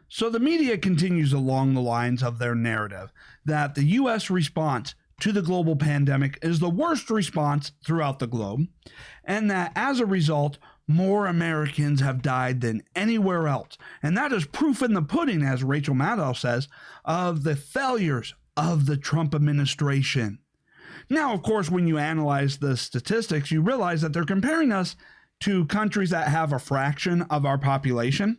So the media continues along the lines of their narrative that the U.S. response to the global pandemic is the worst response throughout the globe, and that as a result, more Americans have died than anywhere else. And that is proof in the pudding, as Rachel Maddow says, of the failures of the Trump administration. Now, of course, when you analyze the statistics, you realize that they're comparing us to countries that have a fraction of our population.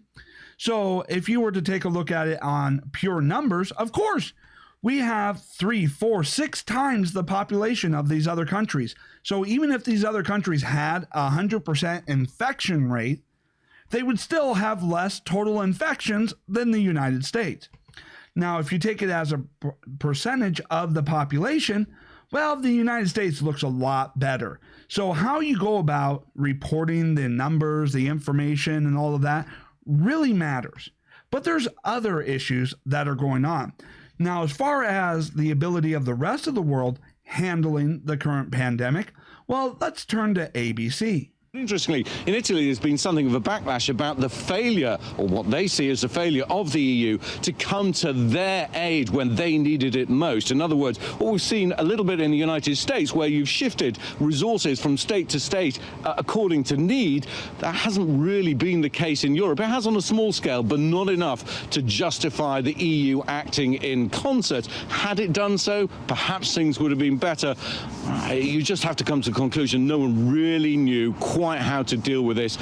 So if you were to take a look at it on pure numbers, of course, we have 3, 4, 6 times the population of these other countries. So even if these other countries had a 100% infection rate, they would still have less total infections than the United States. Now, if you take it as a percentage of the population, well, the United States looks a lot better. So how you go about reporting the numbers, the information, and all of that really matters. But there's other issues that are going on. Now, as far as the ability of the rest of the world handling the current pandemic, well, let's turn to ABC. Interestingly, in Italy, there's been something of a backlash about the failure, or what they see as the failure of the EU to come to their aid when they needed it most. In other words, what we've seen a little bit in the United States, where you've shifted resources from state to state according to need, that hasn't really been the case in Europe. It has on a small scale, but not enough to justify the EU acting in concert. Had it done so, perhaps things would have been better. You just have to come to the conclusion no one really knew quite how to deal with this.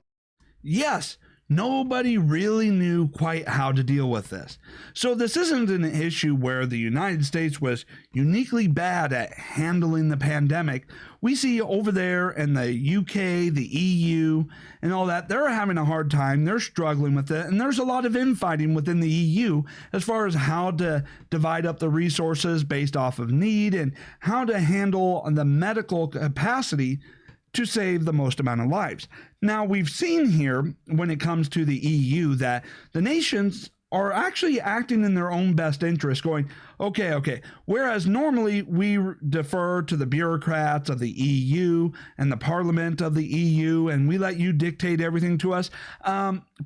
Yes, nobody really knew quite how to deal with this. So this isn't an issue where the United States was uniquely bad at handling the pandemic. We see over there in the UK, the EU, and all that, they're having a hard time. They're struggling with it. And there's a lot of infighting within the EU as far as how to divide up the resources based off of need and how to handle the medical capacity to save the most amount of lives. Now, we've seen here when it comes to the EU that the nations are actually acting in their own best interest, going, okay. Whereas normally we defer to the bureaucrats of the EU and the parliament of the EU, and we let you dictate everything to us.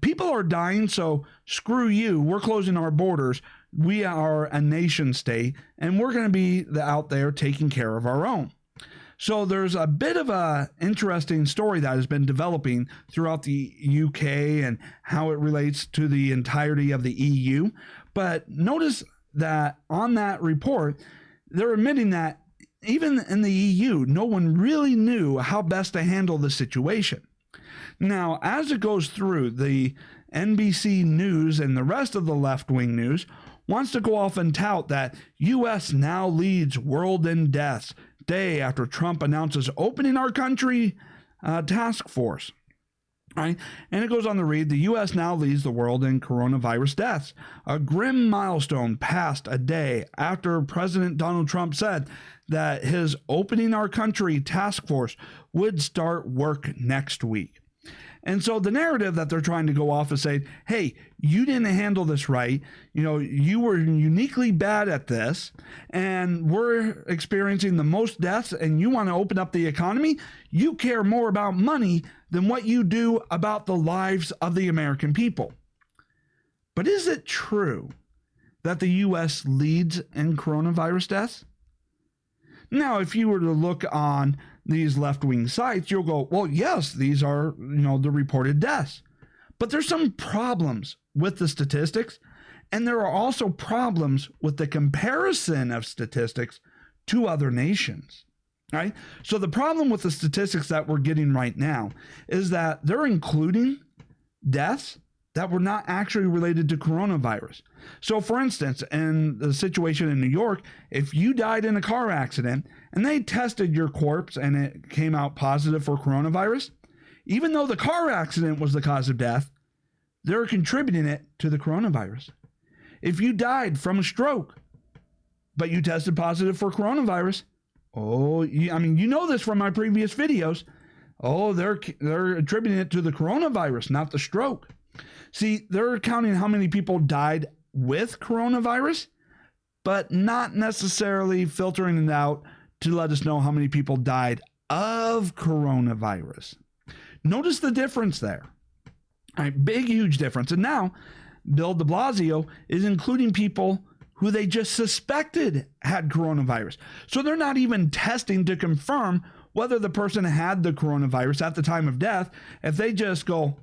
People are dying, so screw you. We're closing our borders. We are a nation state, and we're going to be out there taking care of our own. So there's a bit of a interesting story that has been developing throughout the UK and how it relates to the entirety of the EU. But notice that on that report, they're admitting that even in the EU, no one really knew how best to handle the situation. Now, as it goes through, the NBC News and the rest of the left-wing news wants to go off and tout that U.S. now leads world in deaths, day after Trump announces opening our country task force. Right? And it goes on to read, the U.S. now leads the world in coronavirus deaths, a grim milestone passed a day after President Donald Trump said that his opening our country task force would start work next week. And so the narrative that they're trying to go off is saying, hey, you didn't handle this right. You know, you were uniquely bad at this, and we're experiencing the most deaths, and you want to open up the economy? You care more about money than what you do about the lives of the American people. But is it true that the U.S. leads in coronavirus deaths? Now, if you were to look on these left-wing sites, you'll go, well, yes, these are, the reported deaths. But there's some problems with the statistics, and there are also problems with the comparison of statistics to other nations, right? So the problem with the statistics that we're getting right now is that they're including deaths that were not actually related to coronavirus. So for instance, in the situation in New York, if you died in a car accident and they tested your corpse and it came out positive for coronavirus, even though the car accident was the cause of death, they're contributing it to the coronavirus. If you died from a stroke, but you tested positive for coronavirus, you know this from my previous videos, they're attributing it to the coronavirus, not the stroke. See, they're counting how many people died with coronavirus, but not necessarily filtering it out to let us know how many people died of coronavirus. Notice the difference there. All right, big, huge difference. And now Bill de Blasio is including people who they just suspected had coronavirus. So they're not even testing to confirm whether the person had the coronavirus at the time of death. If they just go,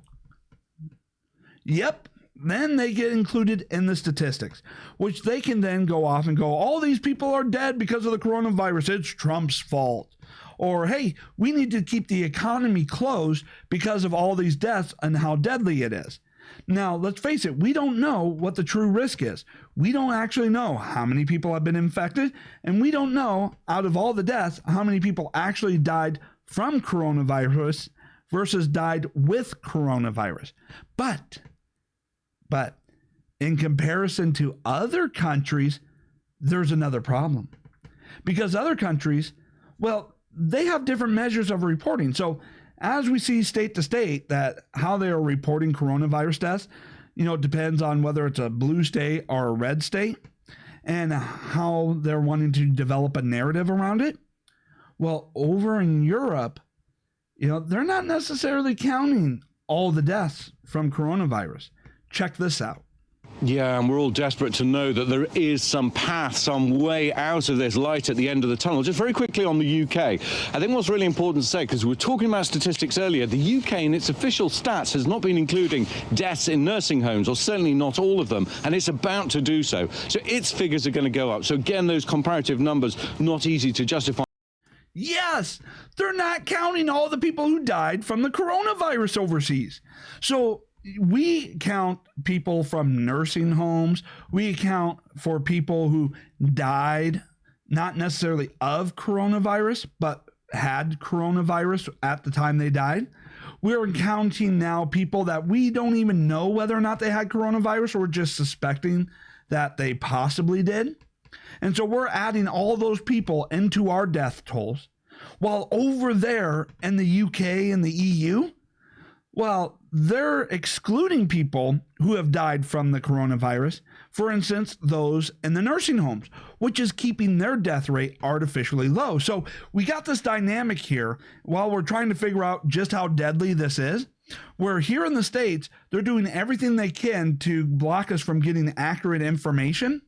yep, then they get included in the statistics, which they can then go off and go, all these people are dead because of the coronavirus. It's Trump's fault. Or, hey, we need to keep the economy closed because of all these deaths and how deadly it is. Now, let's face it, we don't know what the true risk is. We don't actually know how many people have been infected, and we don't know, out of all the deaths, how many people actually died from coronavirus versus died with coronavirus. But in comparison to other countries, there's another problem. Because other countries, well, they have different measures of reporting. So as we see state to state that how they are reporting coronavirus deaths, it depends on whether it's a blue state or a red state and how they're wanting to develop a narrative around it. Well, over in Europe, they're not necessarily counting all the deaths from coronavirus. Check this out. Yeah, and we're all desperate to know that there is some path, some way out of this, light at the end of the tunnel. Just very quickly on the UK, I think what's really important to say, because we were talking about statistics earlier, the UK in its official stats has not been including deaths in nursing homes, or certainly not all of them, and it's about to do so. So its figures are going to go up. So again, those comparative numbers, not easy to justify. Yes, they're not counting all the people who died from the coronavirus overseas. So we count people from nursing homes. We account for people who died, not necessarily of coronavirus, but had coronavirus at the time they died. We're counting now people that we don't even know whether or not they had coronavirus, or we're just suspecting that they possibly did. And so we're adding all those people into our death tolls. While over there in the UK and the EU, well, they're excluding people who have died from the coronavirus, for instance, those in the nursing homes, which is keeping their death rate artificially low. So we got this dynamic here while we're trying to figure out just how deadly this is, where here in the States, they're doing everything they can to block us from getting accurate information.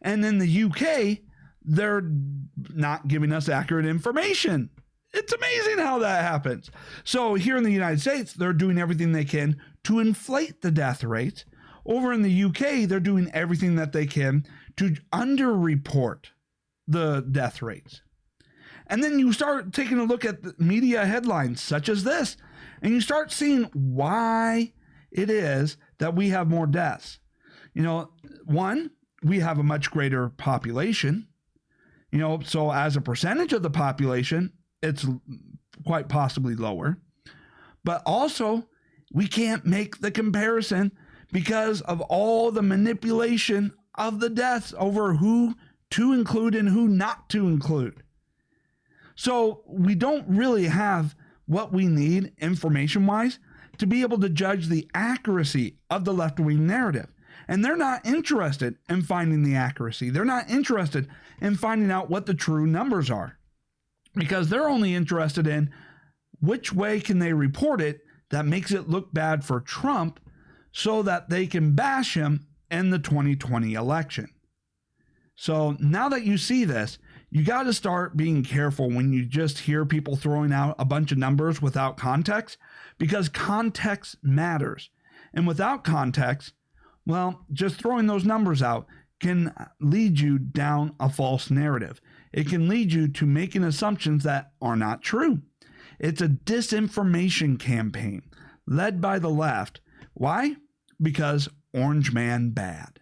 And in the UK, they're not giving us accurate information. It's amazing how that happens. So here in the United States, they're doing everything they can to inflate the death rates. Over in the UK, they're doing everything that they can to underreport the death rates. And then you start taking a look at the media headlines such as this, and you start seeing why it is that we have more deaths. One, we have a much greater population. So as a percentage of the population, it's quite possibly lower. But also, we can't make the comparison because of all the manipulation of the deaths over who to include and who not to include. So we don't really have what we need information-wise to be able to judge the accuracy of the left-wing narrative. And they're not interested in finding the accuracy. They're not interested in finding out what the true numbers are, because they're only interested in which way can they report it that makes it look bad for Trump so that they can bash him in the 2020 election. So now that you see this, you got to start being careful when you just hear people throwing out a bunch of numbers without context, because context matters. And without context, well, just throwing those numbers out can lead you down a false narrative. It can lead you to making assumptions that are not true. It's a disinformation campaign led by the left. Why? Because Orange Man bad.